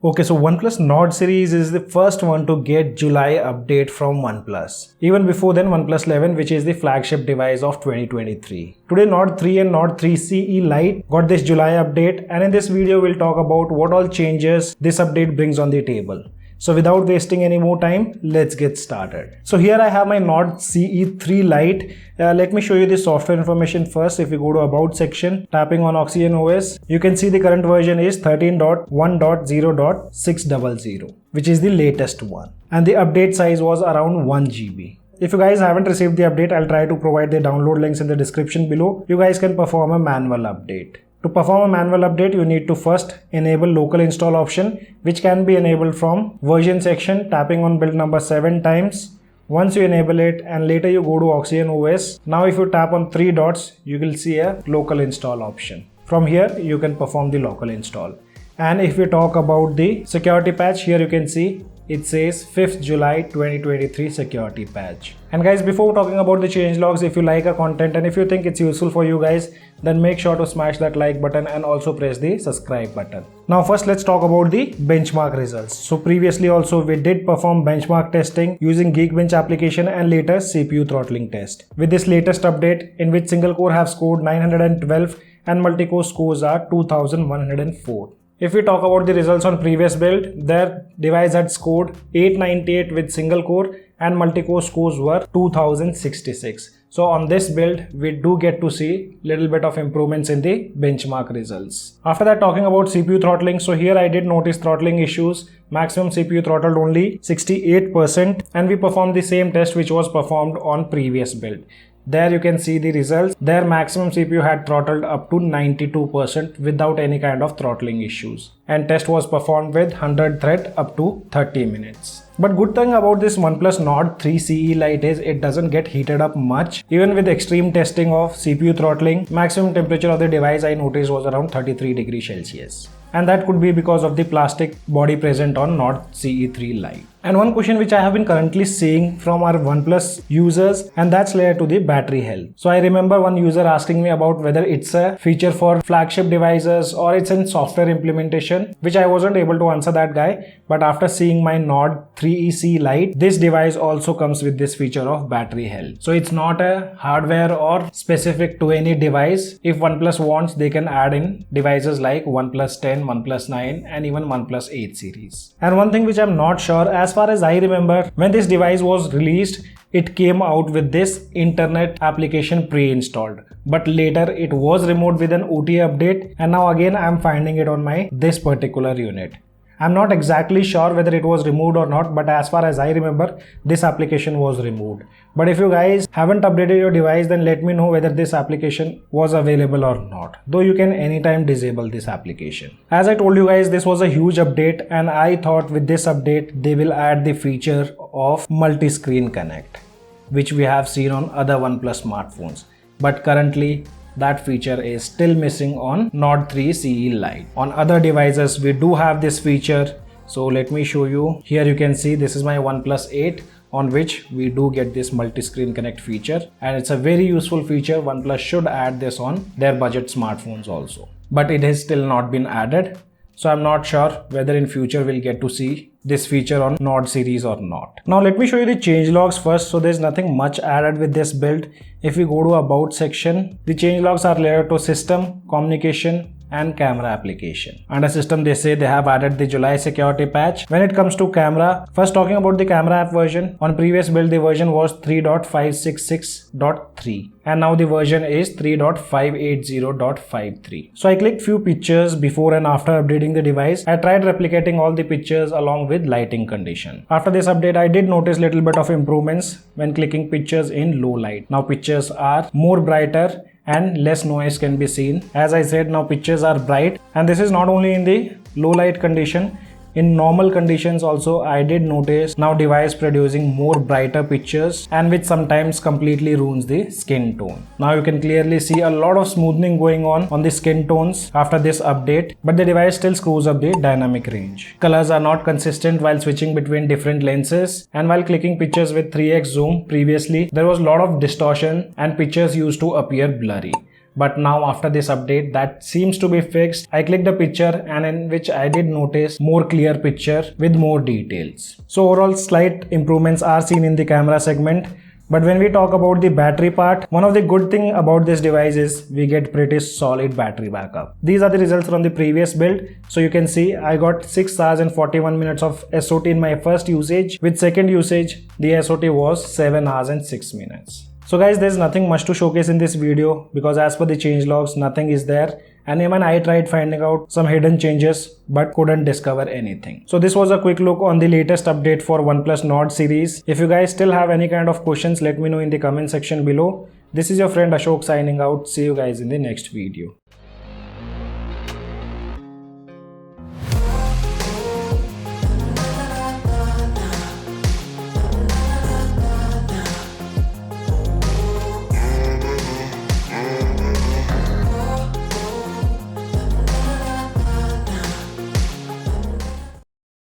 Okay, so OnePlus Nord series is the first one to get July update from OnePlus. Even before then, OnePlus 11, which is the flagship device of 2023. Today, Nord 3 and Nord 3 CE Lite got this July update, and in this video, we'll talk about what all changes this update brings on the table. So without wasting any more time, let's get started. So here I have my Nord CE3 Lite. Let me show you the software information first. If you go to About section, tapping on OxygenOS, you can see the current version is 13.1.0.600, which is the latest one. And the update size was around 1 GB. If you guys haven't received the update, I'll try to provide the download links in the description below. You guys can perform a manual update. To perform a manual update, you need to first enable local install option, which can be enabled from version section, tapping on build number 7 times. Once you enable it and later you go to OxygenOS. Now if you tap on 3 dots, you will see a local install option. From here, you can perform the local install. And if we talk about the security patch, here you can see it says 5th July 2023 security patch. And guys, before talking about the changelogs, if you like our content and if you think it's useful for you guys, then make sure to smash that like button and also press the subscribe button. Now first let's talk about the benchmark results. So previously also we did perform benchmark testing using Geekbench application and later CPU throttling test. With this latest update, in which single core have scored 912 and multi-core scores are 2104. If we talk about the results on previous build, their device had scored 898 with single core and multi-core scores were 2066. So on this build, we do get to see little bit of improvements in the benchmark results. After that, talking about CPU throttling, so here I did notice throttling issues. Maximum CPU throttled only 68% and we performed the same test which was performed on previous build. There you can see the results. Their maximum CPU had throttled up to 92% without any kind of throttling issues. And test was performed with 100 thread up to 30 minutes. But good thing about this OnePlus Nord 3 CE Lite is it doesn't get heated up much. Even with extreme testing of CPU throttling, maximum temperature of the device I noticed was around 33 degrees Celsius. And that could be because of the plastic body present on Nord CE3 Lite. And one question which I have been currently seeing from our OnePlus users, and that's related to the battery health. So I remember one user asking me about whether it's a feature for flagship devices or it's in software implementation, which I wasn't able to answer that guy. But after seeing my Nord 3 CE Lite, this device also comes with this feature of battery health. So it's not a hardware or specific to any device. If OnePlus wants, they can add in devices like OnePlus 10, OnePlus 9 and even OnePlus 8 series. And one thing which I'm not sure, as far as I remember, when this device was released, it came out with this internet application pre-installed. But later it was removed with an OTA update and now again I'm finding it on this particular unit. I'm not exactly sure whether it was removed or not, but as far as I remember, this application was removed. But if you guys haven't updated your device, then let me know whether this application was available or not. Though you can anytime disable this application. As I told you guys, this was a huge update and I thought with this update, they will add the feature of multi-screen connect, which we have seen on other OnePlus smartphones. But currently, that feature is still missing on Nord 3 CE Lite. On other devices, we do have this feature. So let me show you. Here you can see this is my OnePlus 8 on which we do get this multi-screen connect feature. And it's a very useful feature. OnePlus should add this on their budget smartphones also. But it has still not been added. So I'm not sure whether in future we'll get to see this feature on Nord series or not. Now let me show you the changelogs first. So there's nothing much added with this build. If we go to About section, the changelogs are related to system, communication and camera application. Under system, they say they have added the July security patch. When it comes to camera, first talking about the camera app version, on previous build the version was 3.566.3 and now the version is 3.580.53. So I clicked few pictures before and after updating the device. I tried replicating all the pictures along with lighting condition. After this update, I did notice little bit of improvements when clicking pictures in low light. Now pictures are more brighter and less noise can be seen. As I said, now pictures are bright and this is not only in the low light condition. In normal conditions also, I did notice now device producing more brighter pictures and which sometimes completely ruins the skin tone. Now you can clearly see a lot of smoothing going on the skin tones after this update, but the device still screws up the dynamic range. Colors are not consistent while switching between different lenses, and while clicking pictures with 3x zoom previously, there was a lot of distortion and pictures used to appear blurry. But now after this update, that seems to be fixed. I clicked the picture and in which I did notice more clear picture with more details. So overall slight improvements are seen in the camera segment. But when we talk about the battery part, one of the good thing about this device is we get pretty solid battery backup. These are the results from the previous build. So you can see I got 6 hours and 41 minutes of SOT in my first usage. With second usage, the SOT was 7 hours and 6 minutes. So guys, there's nothing much to showcase in this video because as per the changelogs, nothing is there. And even I tried finding out some hidden changes but couldn't discover anything. So this was a quick look on the latest update for OnePlus Nord series. If you guys still have any kind of questions, let me know in the comment section below. This is your friend Ashok signing out. See you guys in the next video.